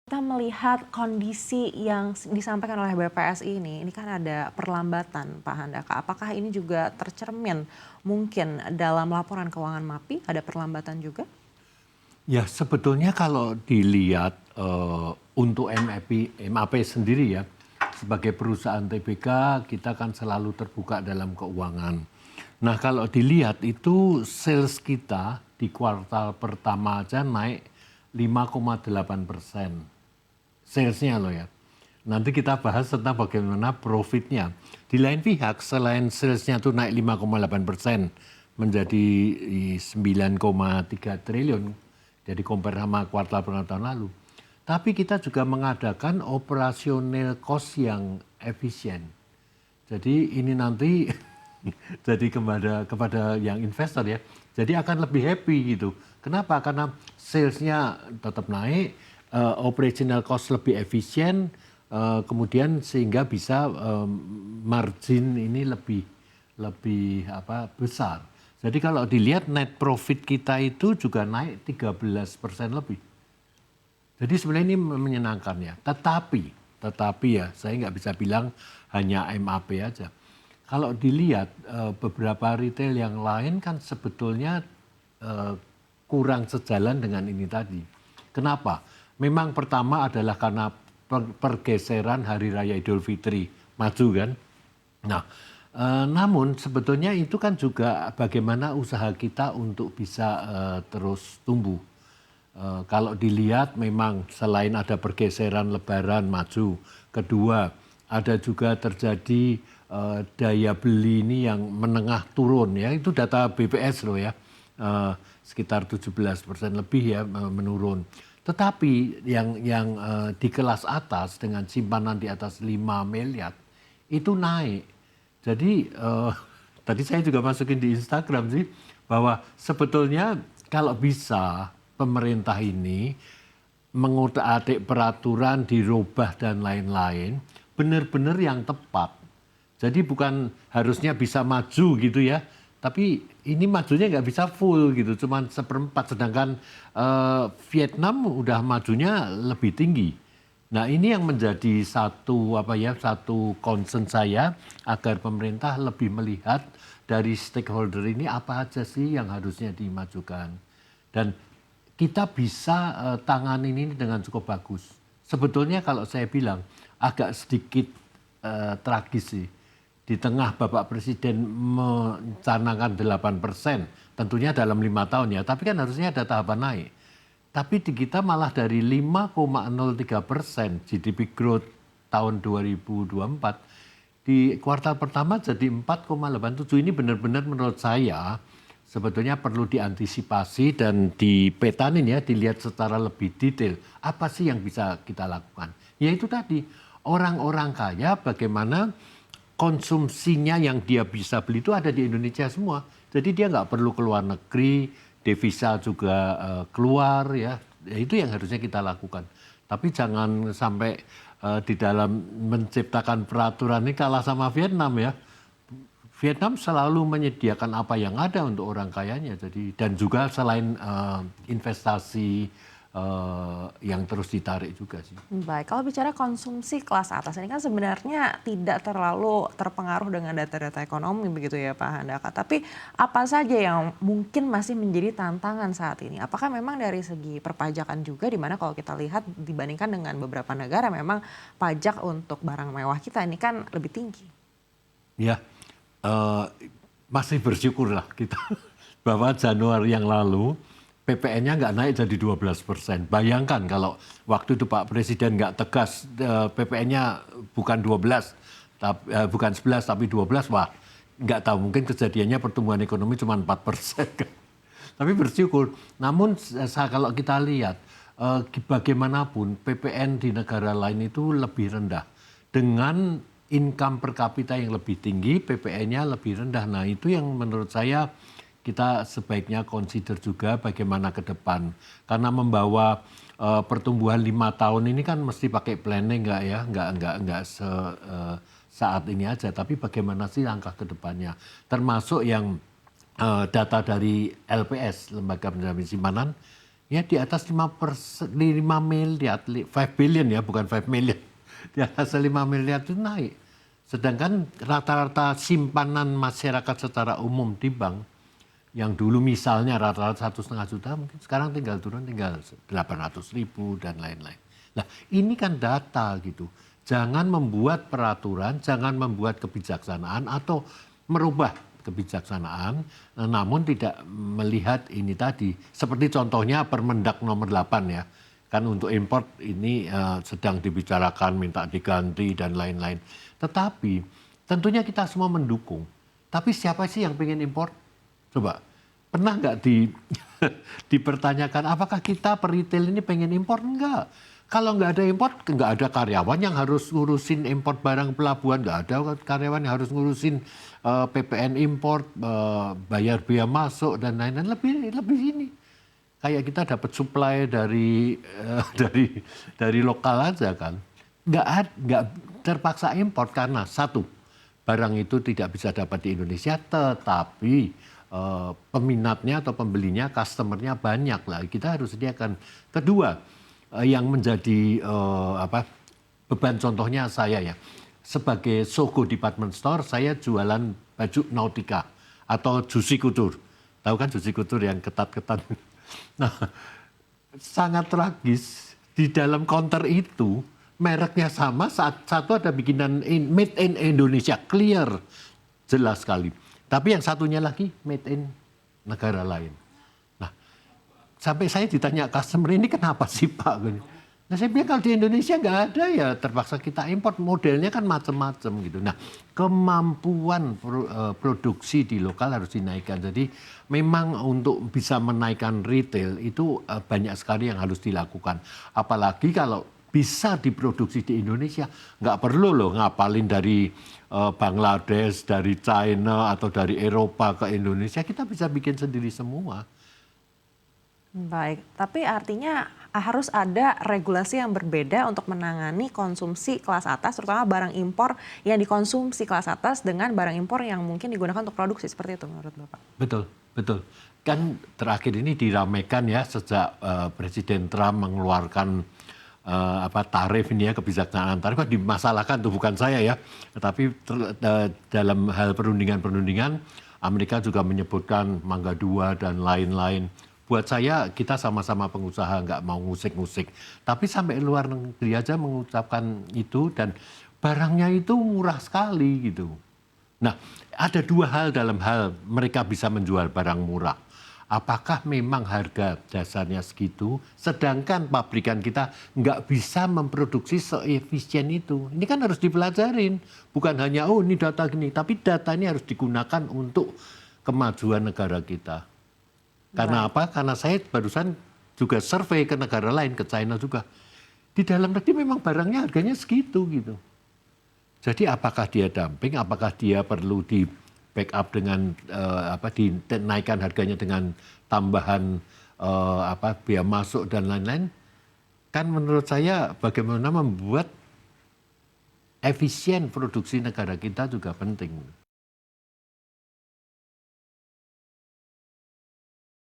Kita melihat kondisi yang disampaikan oleh BPS ini kan ada perlambatan Pak Handaka. Apakah ini juga tercermin mungkin dalam laporan keuangan MAPI ada perlambatan juga? Ya sebetulnya kalau dilihat untuk MAP sendiri ya, sebagai perusahaan TBK kita kan selalu terbuka dalam keuangan. Nah kalau dilihat itu sales kita di kuartal pertama aja naik 5,8%. Salesnya loh ya. Nanti kita bahas tentang bagaimana profitnya. Di lain pihak, selain salesnya tuh naik 5,8% menjadi 9,3 triliun, jadi compare sama kuartal tahun lalu. Tapi kita juga mengadakan operasional cost yang efisien. Jadi ini nanti jadi kepada yang investor ya. Jadi akan lebih happy gitu. Kenapa? Karena salesnya tetap naik, operational cost lebih efisien, kemudian sehingga bisa margin ini lebih besar. Jadi kalau dilihat net profit kita itu juga naik 13% lebih. Jadi sebenarnya ini menyenangkan ya. Tetapi ya saya nggak bisa bilang hanya MAP aja. Kalau dilihat beberapa retail yang lain kan sebetulnya kurang sejalan dengan ini tadi. Kenapa? Memang pertama adalah karena pergeseran Hari Raya Idul Fitri maju kan. Nah, namun sebetulnya itu kan juga bagaimana usaha kita untuk bisa terus tumbuh. Kalau dilihat memang selain ada pergeseran Lebaran maju, kedua ada juga terjadi daya beli ini yang menengah turun ya, itu data BPS loh ya, sekitar 17% lebih ya menurun. Tetapi yang di kelas atas dengan simpanan di atas 5 miliar itu naik. Jadi tadi saya juga masukin di Instagram sih bahwa sebetulnya kalau bisa pemerintah ini mengutak-atik peraturan dirubah dan lain-lain benar-benar yang tepat. Jadi bukan harusnya bisa maju gitu ya, tapi ini majunya nggak bisa full gitu, cuman seperempat, sedangkan Vietnam udah majunya lebih tinggi. Nah ini yang menjadi satu concern saya agar pemerintah lebih melihat dari stakeholder ini apa aja sih yang harusnya dimajukan. Dan kita bisa tangani ini dengan cukup bagus. Sebetulnya kalau saya bilang agak sedikit tragis sih. Di tengah Bapak Presiden mencanangkan 8%, tentunya dalam 5 tahun ya, tapi kan harusnya ada tahapan naik. Tapi di kita malah dari 5,03% GDP growth tahun 2024, di kuartal pertama jadi 4,87. Ini benar-benar menurut saya sebetulnya perlu diantisipasi dan dipetanin ya, dilihat secara lebih detail. Apa sih yang bisa kita lakukan? Ya itu tadi, orang-orang kaya bagaimana konsumsinya yang dia bisa beli itu ada di Indonesia semua. Jadi dia nggak perlu keluar negeri, devisa juga keluar ya. Itu yang harusnya kita lakukan. Tapi jangan sampai di dalam menciptakan peraturan ini kalah sama Vietnam ya. Vietnam selalu menyediakan apa yang ada untuk orang kayanya. Jadi dan juga selain investasi yang terus ditarik juga sih. Baik, kalau bicara konsumsi kelas atas ini kan sebenarnya tidak terlalu terpengaruh dengan data-data ekonomi begitu ya Pak Handaka. Tapi apa saja yang mungkin masih menjadi tantangan saat ini? Apakah memang dari segi perpajakan juga, di mana kalau kita lihat dibandingkan dengan beberapa negara memang pajak untuk barang mewah kita ini kan lebih tinggi? Ya, masih bersyukurlah kita bahwa Januari yang lalu PPN-nya nggak naik jadi 12%. Bayangkan kalau waktu itu Pak Presiden nggak tegas PPN-nya bukan 12, bukan 11 tapi 12, wah nggak tahu mungkin kejadiannya pertumbuhan ekonomi cuma 4%. Tapi bersyukur. Namun kalau kita lihat bagaimanapun PPN di negara lain itu lebih rendah. Dengan income per kapita yang lebih tinggi, PPN-nya lebih rendah. Nah itu yang menurut saya kita sebaiknya consider juga bagaimana ke depan. Karena membawa pertumbuhan 5 tahun ini kan mesti pakai planning nggak ya, nggak saat ini aja. Tapi bagaimana sih langkah ke depannya. Termasuk yang data dari LPS, Lembaga Penjamin Simpanan, ya di atas 5 miliar, 5 billion ya, bukan 5 million. Di atas 5 miliar itu naik. Sedangkan rata-rata simpanan masyarakat secara umum di bank, yang dulu misalnya rata-rata 1,5 juta, mungkin sekarang tinggal turun tinggal 800.000 dan lain-lain. Nah ini kan data gitu. Jangan membuat peraturan, jangan membuat kebijaksanaan atau merubah kebijaksanaan, namun tidak melihat ini tadi. Seperti contohnya Permendak nomor 8 ya. Kan untuk import ini sedang dibicarakan minta diganti dan lain-lain. Tetapi tentunya kita semua mendukung. Tapi siapa sih yang pengen import? Coba, pernah nggak dipertanyakan apakah kita peritel ini pengen import? Enggak. Kalau nggak ada import, nggak ada karyawan yang harus ngurusin import barang pelabuhan, nggak ada karyawan yang harus ngurusin PPN import, bayar biaya masuk dan lain-lain. Lebih ini. Kayak kita dapat supply dari lokal aja kan. Nggak terpaksa import karena satu, barang itu tidak bisa dapat di Indonesia, tetapi peminatnya atau pembelinya, customernya banyak lah. Kita harus sediakan. Kedua, yang menjadi beban contohnya saya ya, sebagai Sogo Department Store, saya jualan baju nautika atau juicy couture. Tahu kan juicy couture yang ketat-ketat. Nah, sangat tragis di dalam counter itu mereknya sama, satu ada bikinan made in Indonesia, clear, jelas sekali. Tapi yang satunya lagi made in negara lain. Nah, sampai saya ditanya customer ini kenapa sih Pak? Nah saya bilang kalau di Indonesia nggak ada ya terpaksa kita import, modelnya kan macam-macam gitu. Nah kemampuan produksi di lokal harus dinaikkan. Jadi memang untuk bisa menaikkan retail itu banyak sekali yang harus dilakukan. Apalagi kalau bisa diproduksi di Indonesia, nggak perlu loh ngapalin dari Bangladesh, dari China atau dari Eropa ke Indonesia, kita bisa bikin sendiri semua. Baik, tapi artinya harus ada regulasi yang berbeda untuk menangani konsumsi kelas atas, terutama barang impor yang dikonsumsi kelas atas dengan barang impor yang mungkin digunakan untuk produksi, seperti itu menurut Bapak? Betul, betul. Kan terakhir ini diramaikan ya sejak Presiden Trump mengeluarkan tarif ini ya, kebijaksanaan tarif kan dimasalahkan tuh, bukan saya ya. Tapi dalam hal perundingan-perundingan Amerika juga menyebutkan Mangga 2 dan lain-lain. Buat saya kita sama-sama pengusaha nggak mau ngusik-ngusik. Tapi sampai luar negeri aja mengucapkan itu dan barangnya itu murah sekali gitu. Nah ada dua hal dalam hal mereka bisa menjual barang murah. Apakah memang harga dasarnya segitu, sedangkan pabrikan kita nggak bisa memproduksi seefisien itu. Ini kan harus dipelajarin. Bukan hanya, oh ini data gini, tapi data ini harus digunakan untuk kemajuan negara kita. Karena apa? Karena saya barusan juga survei ke negara lain, ke China juga. Di dalam negeri memang barangnya harganya segitu gitu. Jadi apakah dia dumping, apakah dia perlu di backup dengan dinaikkan harganya dengan tambahan biaya masuk dan lain-lain? Kan menurut saya bagaimana membuat efisien produksi negara kita juga penting.